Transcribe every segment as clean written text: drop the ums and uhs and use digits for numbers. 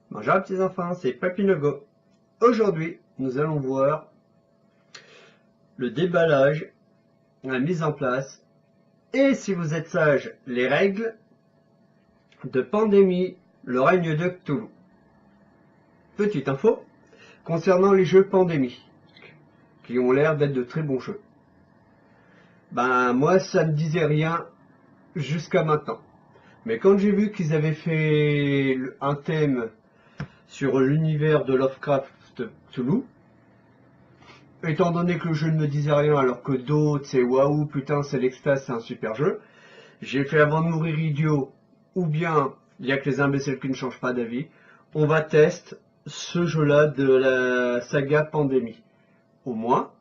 Bonjour petits enfants, c'est Papy Nogo. Aujourd'hui, nous allons voir le déballage, la mise en place et, si vous êtes sage, les règles de Pandémie, le règne de Cthulhu. Petite info concernant les jeux Pandémie, qui ont l'air d'être de très bons jeux. Ben moi, ça ne disait rien jusqu'à maintenant. Mais quand j'ai vu qu'ils avaient fait un thème sur l'univers de Lovecraft Cthulhu, étant donné que le jeu ne me disait rien alors que d'autres c'est waouh, putain c'est l'extase, c'est un super jeu, j'ai fait avant de mourir idiot, ou bien il n'y a que les imbéciles qui ne changent pas d'avis, on va tester ce jeu là de la saga Pandémie. Au moins,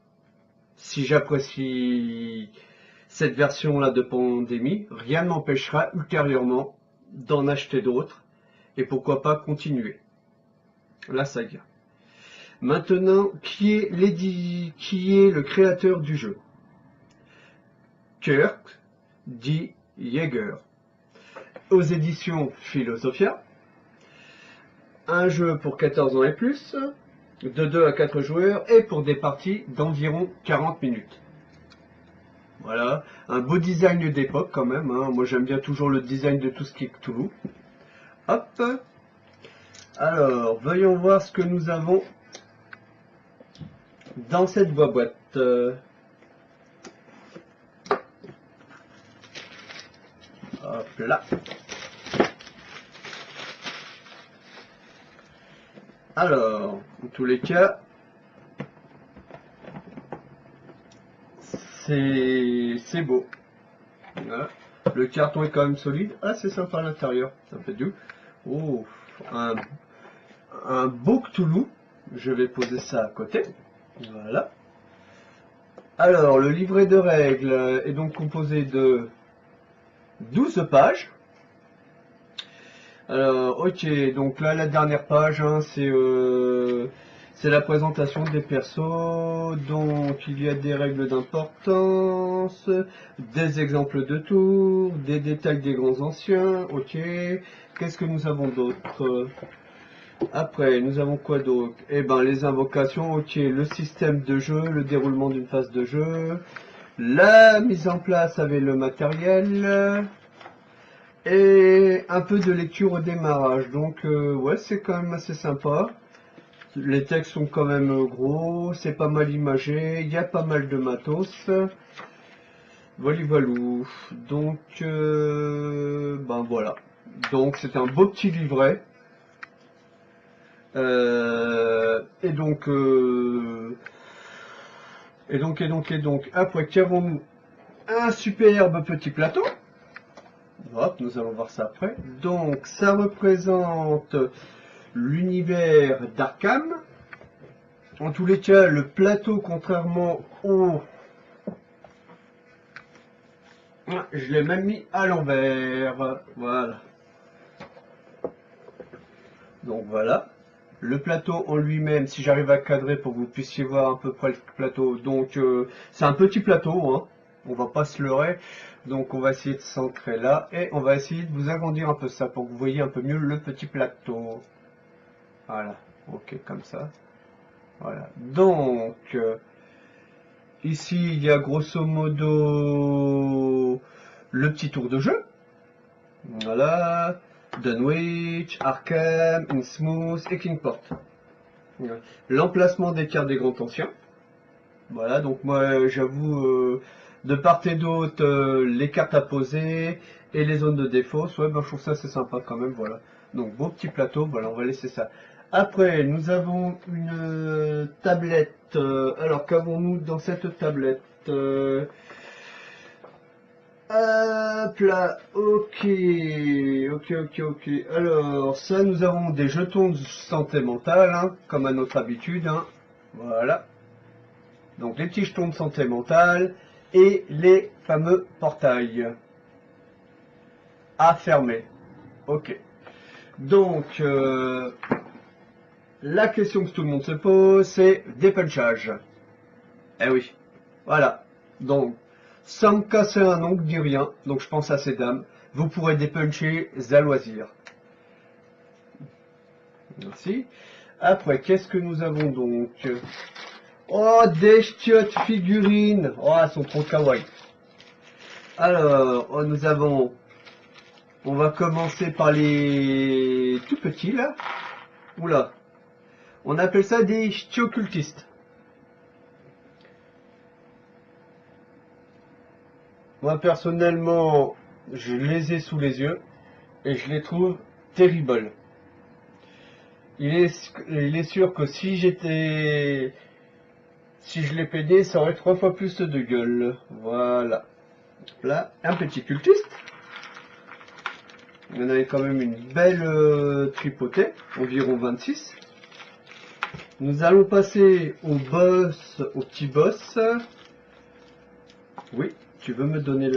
si j'apprécie cette version là de Pandémie, rien ne m'empêchera ultérieurement d'en acheter d'autres et pourquoi pas continuer la saga. Maintenant, qui est le créateur du jeu? Kurt D. Yeager. Aux éditions Philosophia. Un jeu pour 14 ans et plus, de 2 à 4 joueurs, et pour des parties d'environ 40 minutes. Voilà, un beau design d'époque quand même, hein. Moi j'aime bien toujours le design de tout ce qui est Cthulhu. Hop. Alors, voyons voir ce que nous avons dans cette boîte. Hop là. Alors, en tous les cas, c'est beau. Voilà. Le carton est quand même solide. Ah, c'est sympa à l'intérieur. Ça fait du. Oh, un beau Cthulhu. Je vais poser ça à côté. Voilà. Alors, le livret de règles est donc composé de 12 pages. Alors, ok, donc là, la dernière page, hein, c'est la présentation des persos, donc il y a des règles d'importance, des exemples de tours, des détails des grands anciens, ok. Qu'est-ce que nous avons d'autre? Après, nous avons quoi d'autre? Eh ben, les invocations, ok, le système de jeu, le déroulement d'une phase de jeu, la mise en place avec le matériel, et un peu de lecture au démarrage. Donc, ouais, c'est quand même assez sympa. Les textes sont quand même gros, c'est pas mal imagé, il y a pas mal de matos. Voilà, voilou. Donc, ben voilà. Donc, c'est un beau petit livret. Et donc, après, qu'avons-nous? Un superbe petit plateau. Hop, nous allons voir ça après. Donc, ça représente l'univers d'Arkham. En tous les cas, le plateau, contrairement au... Je l'ai même mis à l'envers. Voilà. Donc voilà. Le plateau en lui-même, si j'arrive à cadrer pour que vous puissiez voir à peu près le plateau. Donc, c'est un petit plateau, hein. On va pas se leurrer. Donc, on va essayer de s'ancrer là. Et on va essayer de vous agrandir un peu ça pour que vous voyez un peu mieux le petit plateau. Voilà. Ok, comme ça. Voilà. Donc, ici, il y a grosso modo le petit tour de jeu. Voilà. Dunwich, Arkham, Innsmouth et Kingport. Voilà. L'emplacement des cartes des grands anciens. Voilà, donc moi, j'avoue, de part et d'autre, les cartes à poser et les zones de défausse. Ouais, ben, je trouve ça c'est sympa quand même, voilà. Donc, beau petit plateau, voilà, on va laisser ça. Après, nous avons une tablette. Alors, qu'avons-nous dans cette tablette? Hop là, ok. Alors, ça, nous avons des jetons de santé mentale, hein, comme à notre habitude, hein. Voilà. Donc, les petits jetons de santé mentale et les fameux portails à fermer. Ok. Donc, la question que tout le monde se pose, c'est dépunchage. Eh oui. Voilà. Donc, sans me casser un ongle ni rien, donc je pense à ces dames, vous pourrez dépuncher à loisir. Merci. Après, qu'est-ce que nous avons donc? Oh, des chiottes figurines. Oh, elles sont trop kawaii. Alors, nous avons... On va commencer par les tout petits, là. Oula. On appelle ça des chiocultistes. Moi, personnellement, je les ai sous les yeux et je les trouve terribles. Il est sûr que si je les peignais, ça aurait 3 fois plus de gueule. Voilà. Là, un petit cultiste. Il y en avait quand même une belle tripotée, environ 26. Nous allons passer au boss, au petit boss. Oui, tu veux me donner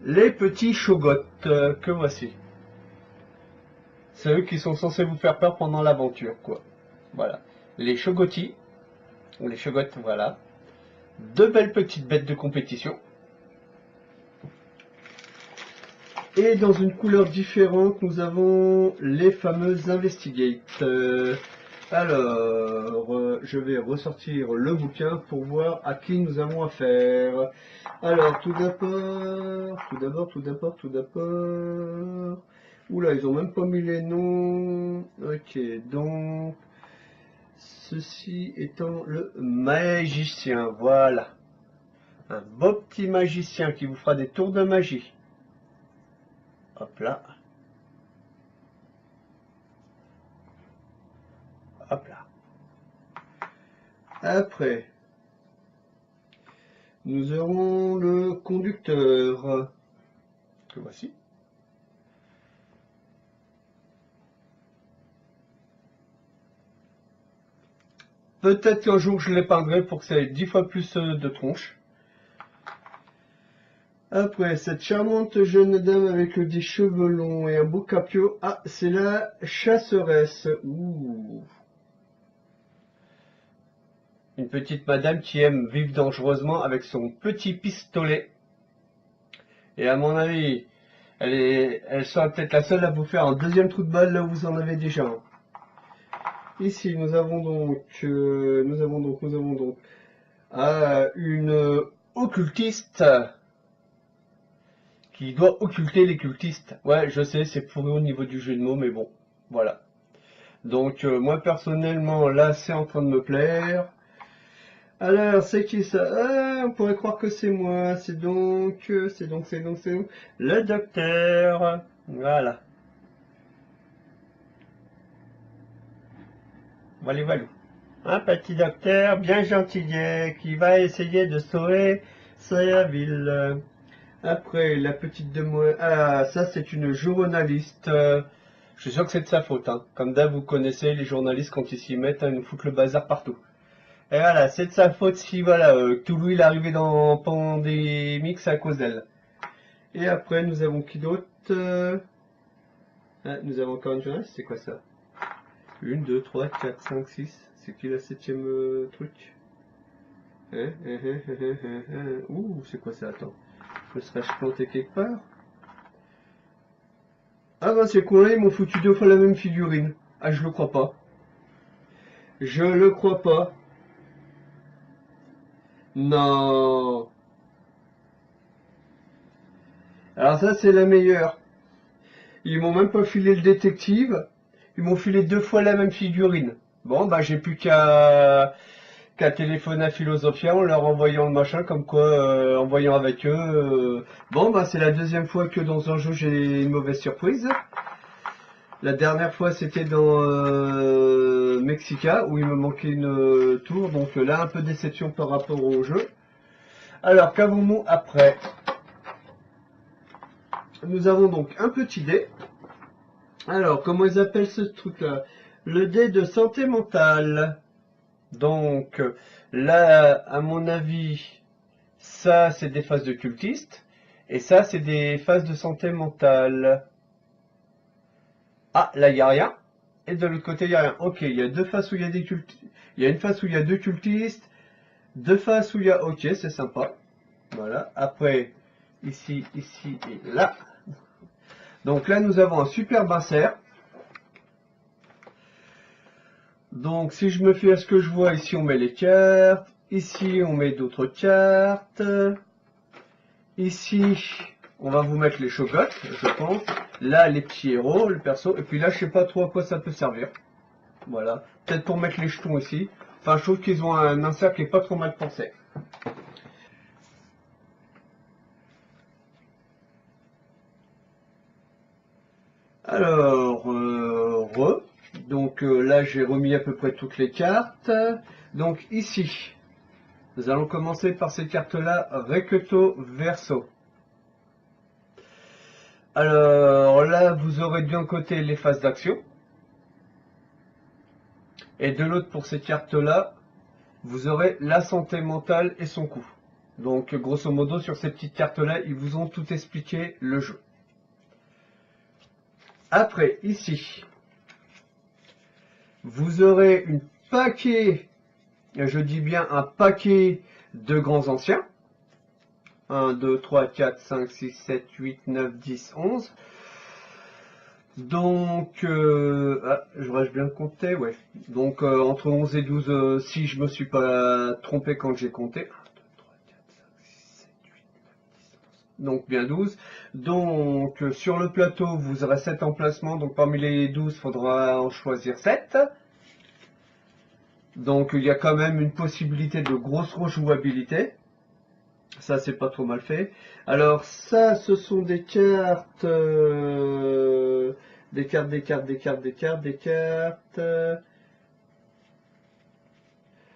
les petits chogottes que voici. C'est eux qui sont censés vous faire peur pendant l'aventure, quoi. Voilà. Les chogotis, ou les chogottes, voilà. Deux belles petites bêtes de compétition. Et dans une couleur différente, nous avons les fameuses Investigate. Alors, je vais ressortir le bouquin pour voir à qui nous avons affaire. Alors, tout d'abord... Oula, ils ont même pas mis les noms. Ok, donc... Ceci étant le magicien, voilà. Un beau petit magicien qui vous fera des tours de magie. Hop là. Hop là. Après, nous aurons le conducteur. Que voici. Peut-être qu'un jour je l'épinglerai pour que ça ait 10 fois plus de tronches. Après, cette charmante jeune dame avec des cheveux longs et un beau capio. Ah, c'est la chasseresse. Ouh. Une petite madame qui aime vivre dangereusement avec son petit pistolet. Et à mon avis, elle sera peut-être la seule à vous faire un deuxième trou de balle là où vous en avez déjà un. Ici, nous avons donc une occultiste qui doit occulter les cultistes. Ouais, je sais, c'est pourri au niveau du jeu de mots, mais bon, voilà. Donc, moi personnellement, là, c'est en train de me plaire. Alors, c'est qui ça? Ah, on pourrait croire que c'est moi. C'est donc le docteur. Voilà. Voilà. Un petit docteur bien gentillet qui va essayer de sauver sa ville. Après, la petite demoiselle... Ah, ça, c'est une journaliste. Je suis sûr que c'est de sa faute. Hein. Comme d'hab, vous connaissez les journalistes quand ils s'y mettent, hein, ils nous foutent le bazar partout. Et voilà, c'est de sa faute si, voilà, Toulouse il est arrivé dans Pandémie, c'est à cause d'elle. Et après, nous avons qui d'autre? Ah, nous avons encore une journaliste, c'est quoi ça? 1, 2, 3, 4, 5, 6. C'est qui la 7ème truc? Ouh, c'est quoi ça? Attends. Me serais-je planté quelque part? Ah bah c'est con, là ils m'ont foutu 2 fois la même figurine. Ah, je le crois pas. Je le crois pas. Non. Alors ça c'est la meilleure. Ils m'ont même pas filé le détective. Ils m'ont filé 2 fois la même figurine. Bon bah j'ai plus qu'à téléphoner à Philosophia en leur envoyant le machin comme quoi en voyant avec eux. Bon bah c'est la 2e fois que dans un jeu j'ai une mauvaise surprise. La dernière fois c'était dans Mexica où il me manquait une tour, donc là un peu déception par rapport au jeu. Alors, qu'avons-nous après? Nous avons donc un petit dé. Alors, comment ils appellent ce truc-là? Le dé de santé mentale. Donc, là, à mon avis, ça, c'est des phases de cultiste. Et ça, c'est des phases de santé mentale. Ah, là, il n'y a rien. Et de l'autre côté, il n'y a rien. Ok, il y a deux faces où il y a des cultistes. Il y a une face où il y a deux cultistes. Deux faces où il y a... Ok, c'est sympa. Voilà. Après, ici, ici et là. Donc là, nous avons un super insert. Donc, si je me fie à ce que je vois, ici, on met les cartes. Ici, on met d'autres cartes. Ici, on va vous mettre les chocottes, je pense. Là, les petits héros, le perso. Et puis là, je sais pas trop à quoi ça peut servir. Voilà. Peut-être pour mettre les jetons ici. Enfin, je trouve qu'ils ont un insert qui est pas trop mal pensé. Alors, donc là, j'ai remis à peu près toutes les cartes. Donc ici, nous allons commencer par ces cartes-là, recto verso. Alors là, vous aurez d'un côté les phases d'action. Et de l'autre, pour ces cartes-là, vous aurez la santé mentale et son coût. Donc, grosso modo, sur ces petites cartes-là, ils vous ont tout expliqué le jeu. Après, ici, vous aurez un paquet, je dis bien un paquet de grands anciens. 1, 2, 3, 4, 5, 6, 7, 8, 9, 10, 11. Donc, je bien compter, ouais. Donc, entre 11 et 12, si je me suis pas trompé quand j'ai compté. 1, 2, 3, 4, 5, 6, 7, 8, 9, 10, 11. Donc, bien 12. Donc, sur le plateau, vous aurez 7 emplacements. Donc, parmi les 12, il faudra en choisir 7. Donc, il y a quand même une possibilité de grosse rejouabilité. Ça, c'est pas trop mal fait. Alors, ça, ce sont des cartes... des cartes.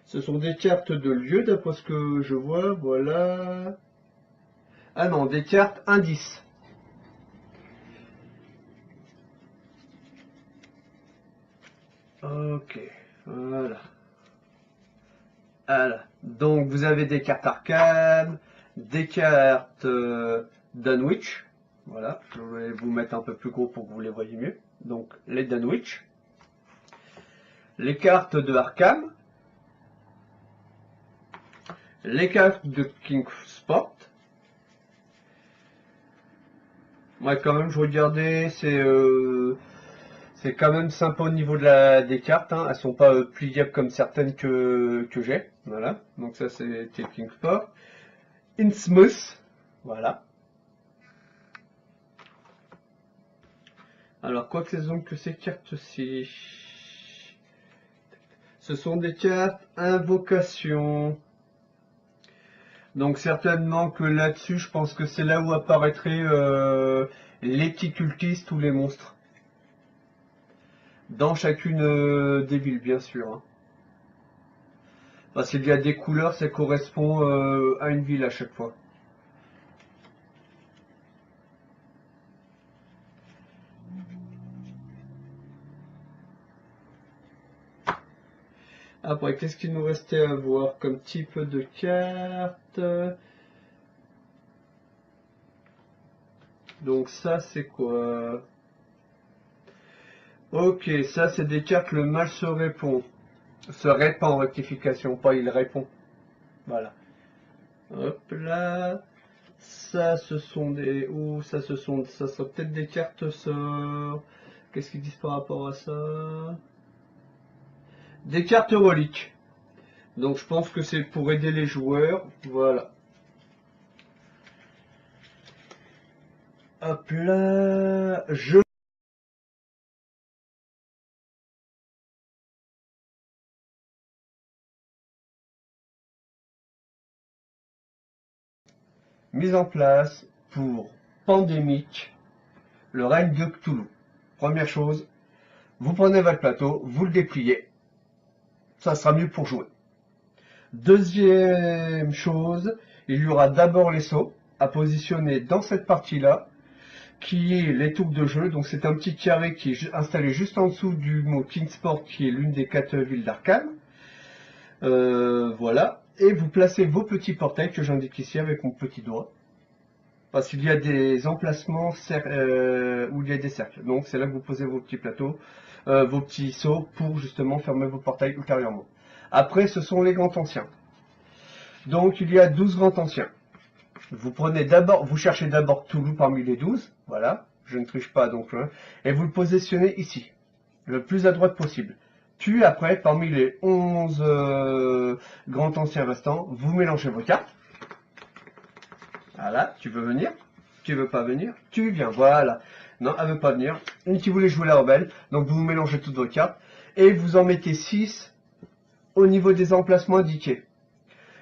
Ce sont des cartes de lieu, d'après ce que je vois, voilà. Ah non, des cartes indices. Ok, voilà. Voilà. Donc, vous avez des cartes arcane, des cartes Dunwich. Voilà, je vais vous mettre un peu plus gros pour que vous les voyez mieux. Donc, les Dunwich. Les cartes de Arkham. Les cartes de King Sport. Moi, quand même, je regardais, c'est quand même sympa au niveau de des cartes. Hein. Elles sont pas pliables comme certaines que j'ai. Voilà. Donc ça, c'est King Sport. Innsmouth. Voilà. Alors, quoi que ce que ces cartes-ci, ce sont des cartes invocation. Donc certainement que là-dessus, je pense que c'est là où apparaîtraient les petits cultistes ou les monstres. Dans chacune des villes, bien sûr. Hein. Parce qu'il y a des couleurs, ça correspond à une ville à chaque fois. Après, qu'est-ce qu'il nous restait à voir comme type de carte? Donc ça, c'est quoi? Ok, ça, c'est des cartes, le mal se répond. Se répand en rectification, pas il répond. Voilà. Hop là. Ça, ce sont des... Ouh, ça, ça sont peut-être des cartes sorts. Qu'est-ce qu'ils disent par rapport à ça? Des cartes reliques. Donc je pense que c'est pour aider les joueurs. Voilà. Hop là. Mise en place pour Pandémique, le règne de Cthulhu. Première chose, vous prenez votre plateau, vous le dépliez. Ça sera mieux pour jouer. Deuxième chose, il y aura d'abord les sauts à positionner dans cette partie-là, qui est les tours de jeu. Donc c'est un petit carré qui est installé juste en dessous du mot Kingsport, qui est l'une des 4 villes d'Arkham. Voilà. Et vous placez vos petits portails que j'indique ici avec mon petit doigt. Parce qu'il y a des emplacements où il y a des cercles. Donc c'est là que vous posez vos petits plateaux, vos petits sauts pour justement fermer vos portails ultérieurement. Après, ce sont les grands anciens. Donc il y a 12 grands anciens. Vous prenez d'abord, vous cherchez d'abord Toulouse parmi les 12. Voilà, je ne triche pas donc. Et vous le positionnez ici, le plus à droite possible. Puis après, parmi les 11 grands anciens restants, vous mélangez vos cartes. Voilà, tu veux venir? Tu veux pas venir? Tu viens, voilà. Non, elle veut pas venir. Une qui voulait jouer la rebelle. Donc vous mélangez toutes vos cartes. Et vous en mettez 6 au niveau des emplacements indiqués.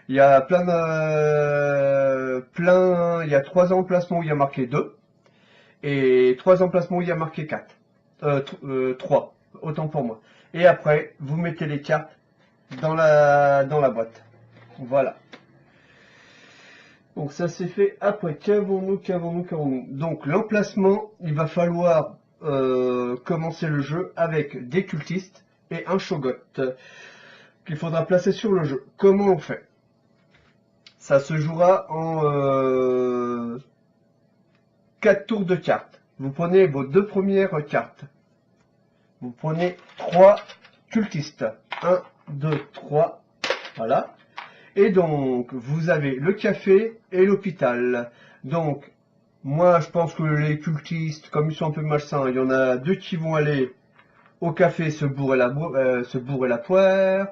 Il y a il y a 3 emplacements où il y a marqué 2. Et 3 emplacements où il y a marqué 4. 3. Autant pour moi. Et après, vous mettez les cartes dans la boîte. Voilà. Donc ça c'est fait après. Qu'avons-nous? Donc l'emplacement, il va falloir commencer le jeu avec des cultistes et un Shogot qu'il faudra placer sur le jeu. Comment on fait? Ça se jouera en 4 tours de cartes. Vous prenez vos 2 premières cartes. Vous prenez 3 cultistes. 1, 2, 3. Voilà. Et donc, vous avez le café et l'hôpital. Donc, moi, je pense que les cultistes, comme ils sont un peu malsains, il y en a 2 qui vont aller au café se bourrer la poire.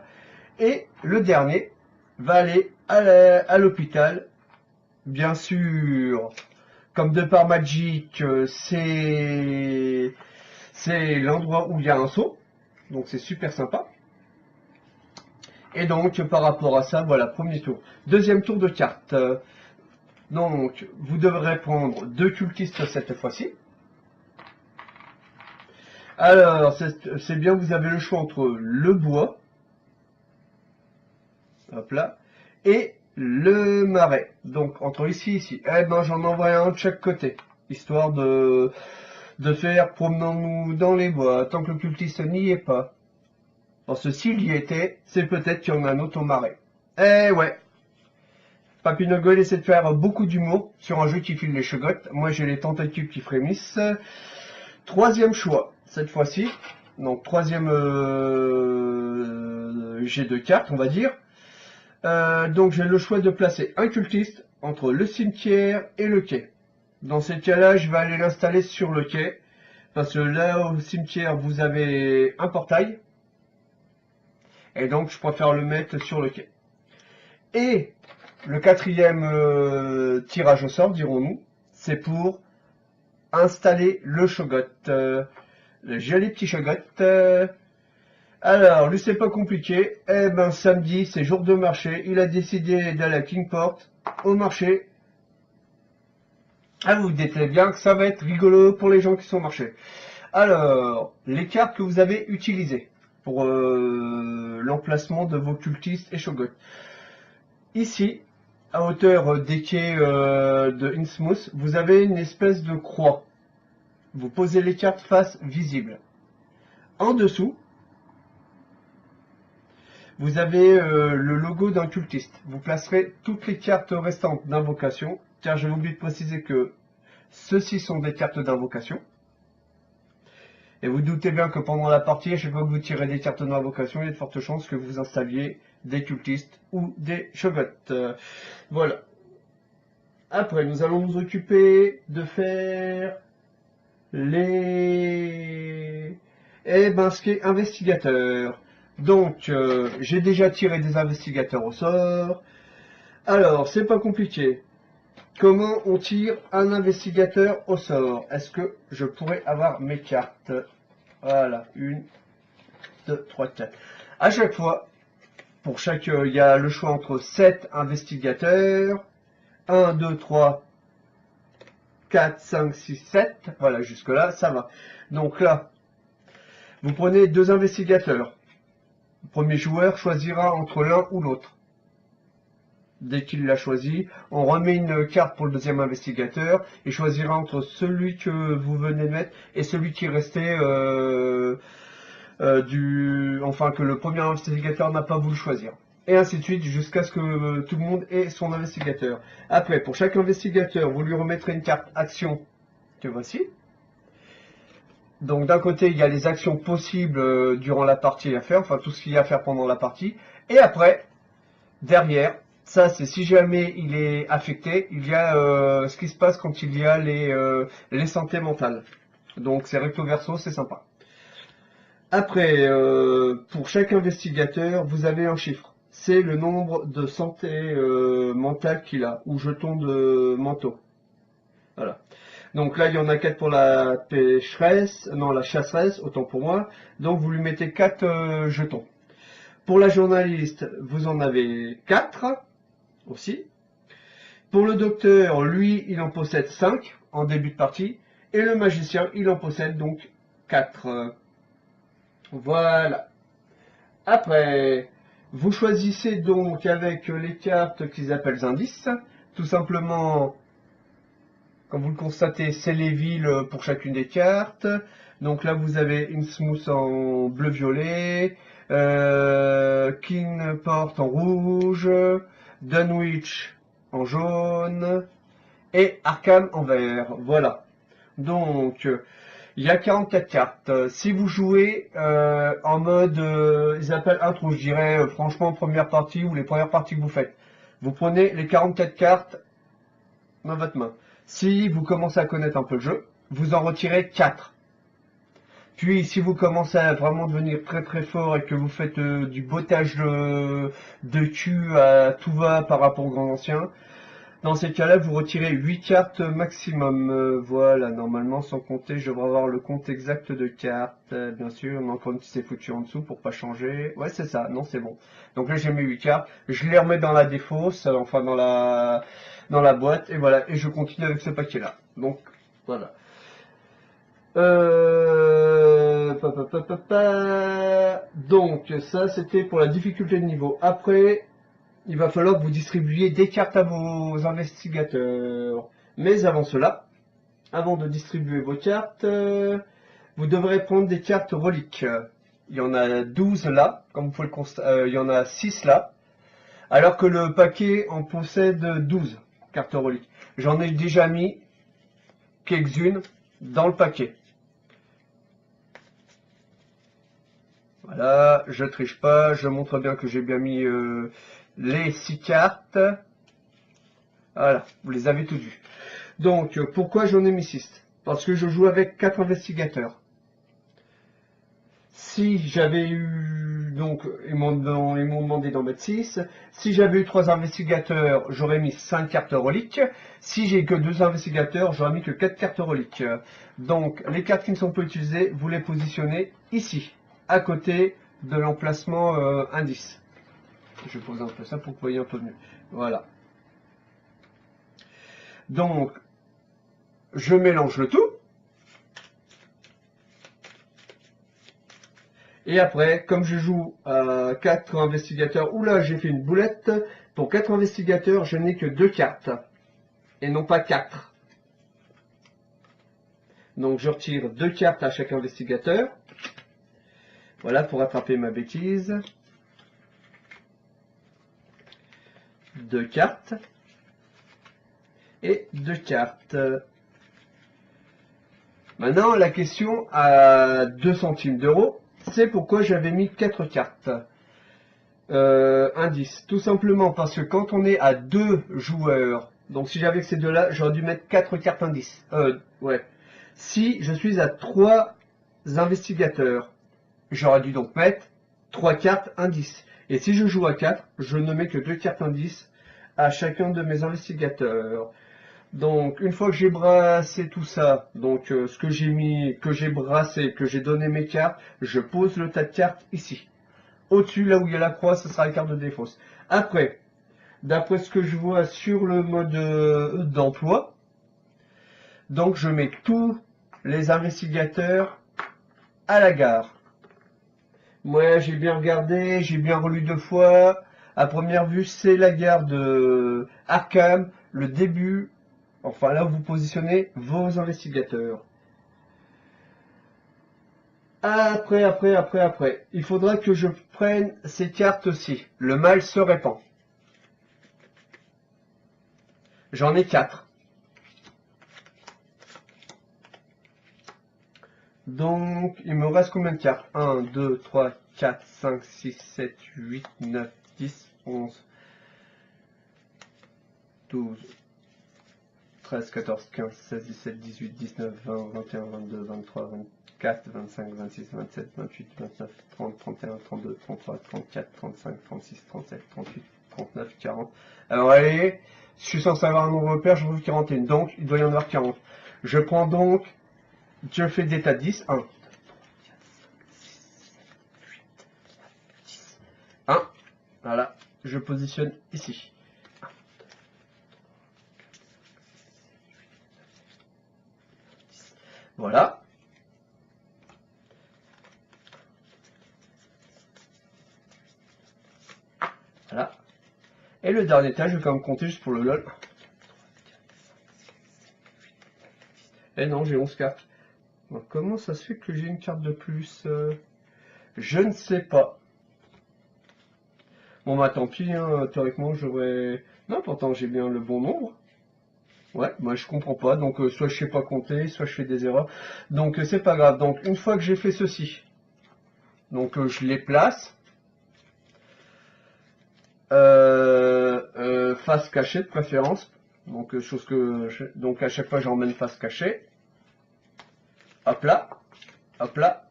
Et le dernier va aller à l'hôpital. Bien sûr, comme de par Magic, c'est l'endroit où il y a un saut. Donc, c'est super sympa. Et donc, par rapport à ça, voilà, premier tour. Deuxième tour de cartes. Donc, vous devrez prendre 2 cultistes cette fois-ci. Alors, c'est bien, vous avez le choix entre le bois, hop là, et le marais. Donc, entre ici et ici. Eh ben, j'en envoie un de chaque côté, histoire de faire promenons-nous dans les bois, tant que le cultiste n'y est pas. Parce que s'il y était, c'est peut-être qu'il y en a un autre au marais. Eh ouais. Papy Nogol essaie de faire beaucoup d'humour sur un jeu qui file les chogottes. Moi, j'ai les tentacules qui frémissent. Troisième choix, cette fois-ci. Donc, troisième jet de cartes, on va dire. Donc, j'ai le choix de placer un cultiste entre le cimetière et le quai. Dans ce cas-là, je vais aller l'installer sur le quai. Parce que là, au cimetière, vous avez un portail. Et donc, je préfère le mettre sur le quai. Et le quatrième tirage au sort, dirons-nous, c'est pour installer le Shogot. Le joli petit Shogot. Alors, lui, c'est pas compliqué. Eh ben, samedi, c'est jour de marché. Il a décidé d'aller à Kingsport au marché. Ah, vous vous dites bien que ça va être rigolo pour les gens qui sont au marché. Alors, les cartes que vous avez utilisées pour l'emplacement de vos cultistes et Shogot. Ici, à hauteur des quais de Innsmouth, vous avez une espèce de croix. Vous posez les cartes face visible. En dessous, vous avez le logo d'un cultiste. Vous placerez toutes les cartes restantes d'invocation, car j'ai oublié de préciser que ceux-ci sont des cartes d'invocation. Et vous doutez bien que pendant la partie, à chaque fois que vous tirez des cartes d'invocation, il y a de fortes chances que vous installiez des cultistes ou des Shogot. Voilà. Après, nous allons nous occuper de faire les... Eh ben, ce qui est investigateur. Donc, j'ai déjà tiré des investigateurs au sort. Alors, c'est pas compliqué. Comment on tire un investigateur au sort? Est-ce que je pourrais avoir mes cartes? Voilà, 1, 2, 3, 4. À chaque fois, pour chaque, il y a le choix entre 7 investigateurs. 1, 2, 3, 4, 5, 6, 7. Voilà, jusque là, ça va. Donc là, vous prenez 2 investigateurs. Le premier joueur choisira entre l'un ou l'autre. dès qu'il l'a choisi, on remet une carte pour le deuxième investigateur et choisira entre celui que vous venez de mettre et celui qui restait enfin que le premier investigateur n'a pas voulu choisir. Et ainsi de suite jusqu'à ce que tout le monde ait son investigateur. Après, pour chaque investigateur, vous lui remettrez une carte action que voici. Donc d'un côté, il y a les actions possibles durant la partie à faire, enfin tout ce qu'il y a à faire pendant la partie. Et après, derrière, ça c'est si jamais il est affecté, il y a ce qui se passe quand il y a les santé mentales. Donc c'est recto verso, c'est sympa. Après, pour chaque investigateur, vous avez un chiffre. C'est le nombre de santé mentale qu'il a, ou jetons de manteau. Voilà. Donc là, il y en a 4 pour la pêcheresse, non, la chasseresse, autant pour moi. Donc vous lui mettez 4 jetons. Pour la journaliste, vous en avez 4 aussi. Pour le docteur, lui, il en possède 5 en début de partie. Et le magicien, il en possède donc 4. Voilà. Après, vous choisissez donc avec les cartes qu'ils appellent indices. Tout simplement, comme vous le constatez, c'est les villes pour chacune des cartes. Donc là, vous avez Innsmouth en bleu-violet, Kingport en rouge, Dunwich en jaune et Arkham en vert. Voilà. Donc, il y a 44 cartes. Si vous jouez en mode, ils appellent intro, je dirais franchement première partie ou les premières parties que vous faites. Vous prenez les 44 cartes dans votre main. Si vous commencez à connaître un peu le jeu, vous en retirez 4. Puis si vous commencez à vraiment devenir très très fort et que vous faites du bottage de cul à tout va par rapport aux grands anciens, dans ces cas-là, vous retirez 8 cartes maximum. Voilà, normalement, sans compter, je devrais avoir le compte exact de cartes, bien sûr. Non, comme c'est foutu en dessous pour pas changer. Ouais, c'est ça. Non, c'est bon. Donc là, j'ai mis 8 cartes. Je les remets dans la défausse, enfin dans la boîte. Et voilà, et je continue avec ce paquet-là. Donc, voilà. Donc, ça, c'était pour la difficulté de niveau. Après, il va falloir que vous distribuiez des cartes à vos investigateurs. Mais avant cela, avant de distribuer vos cartes, vous devrez prendre des cartes reliques. Il y en a 12 là, comme vous pouvez le constater, il y en a 6 là, alors que le paquet en possède 12 cartes reliques. J'en ai déjà mis quelques-unes dans le paquet. Voilà, je triche pas, je montre bien que j'ai bien mis les 6 cartes. Voilà, vous les avez toutes vues. Donc, pourquoi j'en ai mis 6? Parce que je joue avec 4 investigateurs. Si j'avais eu, donc, ils m'ont demandé d'en mettre 6. Si j'avais eu 3 investigateurs, j'aurais mis 5 cartes reliques. Si j'ai que 2 investigateurs, j'aurais mis que 4 cartes reliques. Donc, les cartes qui ne sont pas utilisées, vous les positionnez ici, à côté de l'emplacement indice. Je pose un peu ça pour que vous voyez un peu mieux. Voilà. Donc, je mélange le tout. Et après, comme je joue à 4 investigateurs, où là j'ai fait une boulette, pour 4 investigateurs, je n'ai que 2 cartes. Et non pas 4. Donc je retire 2 cartes à chaque investigateur. Voilà, pour rattraper ma bêtise. 2 cartes. Et 2 cartes. Maintenant, la question à 2 centimes d'euros, c'est pourquoi j'avais mis 4 cartes. Indice. Tout simplement parce que quand on est à 2 joueurs, donc si j'avais que ces deux-là, j'aurais dû mettre 4 cartes indices. Ouais. Si je suis à 3 investigateurs, j'aurais dû donc mettre 3 cartes indices. Et si je joue à 4, je ne mets que 2 cartes indices à chacun de mes investigateurs. Donc, une fois que j'ai brassé tout ça, donc ce que j'ai mis, que j'ai brassé, que j'ai donné mes cartes, je pose le tas de cartes ici. Au-dessus, là où il y a la croix, ce sera la carte de défausse. Après, d'après ce que je vois sur le mode d'emploi, donc je mets tous les investigateurs à la gare. Moi, j'ai bien regardé, j'ai bien relu 2 fois. À première vue, c'est la guerre de Arkham, le début, enfin là où vous positionnez vos investigateurs. Après. Il faudra que je prenne ces cartes aussi. Le mal se répand. J'en ai 4. Donc, il me reste combien de cartes? 1, 2, 3, 4, 5, 6, 7, 8, 9, 10, 11, 12, 13, 14, 15, 16, 17, 18, 19, 20, 21, 22, 23, 24, 25, 26, 27, 28, 29, 30, 31, 32, 33, 34, 35, 36, 37, 38, 39, 40. Alors allez, je suis censé avoir un nombre repère, j'en veux 41, donc il doit y en avoir 40. Je prends donc, je fais d'état 10, 1, 2, 3, 4, 5, 6, 7, 8, 9, 10, 1, voilà, je positionne ici. Voilà. Voilà. Et le dernier tas, je vais quand même compter juste pour le lol. Et non, j'ai 11 cartes. Donc, comment ça se fait que j'ai une carte de plus Je ne sais pas. Bon bah tant pis, hein, théoriquement j'aurais... Non, pourtant j'ai bien le bon nombre. Ouais, moi je comprends pas, donc soit je sais pas compter, soit je fais des erreurs. Donc c'est pas grave. Donc une fois que j'ai fait ceci, donc je les place. Face cachée de préférence. Donc chose que donc à chaque fois j'emmène face cachée. Hop là, hop là,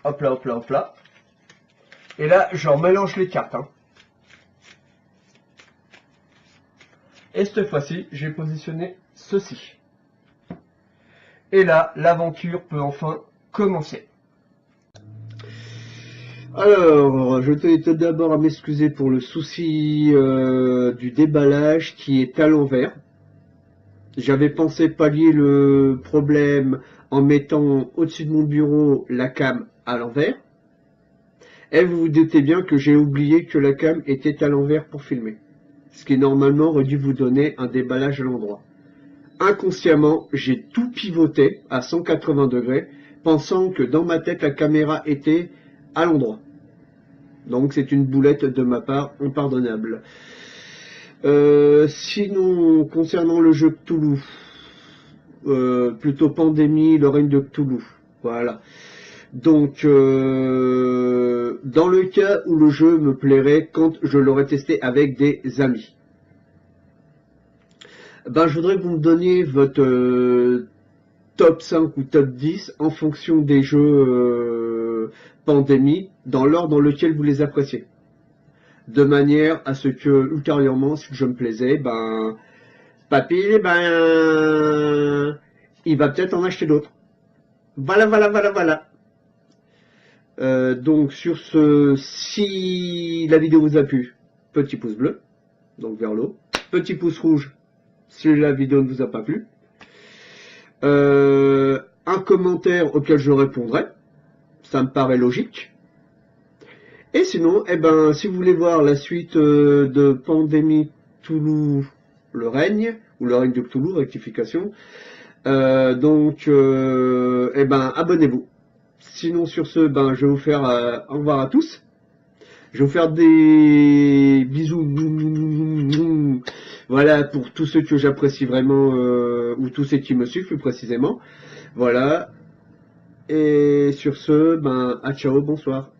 hop là, hop là, hop là. Et là je remélange les cartes. Hein. Et cette fois-ci, j'ai positionné ceci. Et là, l'aventure peut enfin commencer. Alors, je tenais tout d'abord à m'excuser pour le souci du déballage qui est à l'envers. J'avais pensé pallier le problème en mettant au-dessus de mon bureau la cam à l'envers. Et vous vous doutez bien que j'ai oublié que la cam était à l'envers pour filmer. Ce qui normalement aurait dû vous donner un déballage à l'endroit. Inconsciemment, j'ai tout pivoté à 180 degrés, pensant que dans ma tête la caméra était à l'endroit. Donc c'est une boulette de ma part impardonnable. Sinon, concernant le jeu Cthulhu, plutôt Pandémie, le règne de Cthulhu. Voilà. Donc, dans le cas où le jeu me plairait quand je l'aurais testé avec des amis, ben, je voudrais que vous me donniez votre top 5 ou top 10 en fonction des jeux Pandémie, dans l'ordre dans lequel vous les appréciez. De manière à ce que, ultérieurement, si je me plaisais, ben, papy, ben, il va peut-être en acheter d'autres. Voilà. Donc, sur ce, si la vidéo vous a plu, petit pouce bleu, donc vers le haut. Petit pouce rouge, si la vidéo ne vous a pas plu. Un commentaire auquel je répondrai. Ça me paraît logique. Et sinon, eh ben, si vous voulez voir la suite de Pandémie Cthulhu, le règne, ou le règne de Cthulhu, rectification, eh ben, abonnez-vous. Sinon, sur ce, ben, je vais vous faire au revoir à tous. Je vais vous faire des bisous. Voilà, pour tous ceux que j'apprécie vraiment, ou tous ceux qui me suivent plus précisément. Voilà. Et sur ce, ben, à ciao, bonsoir.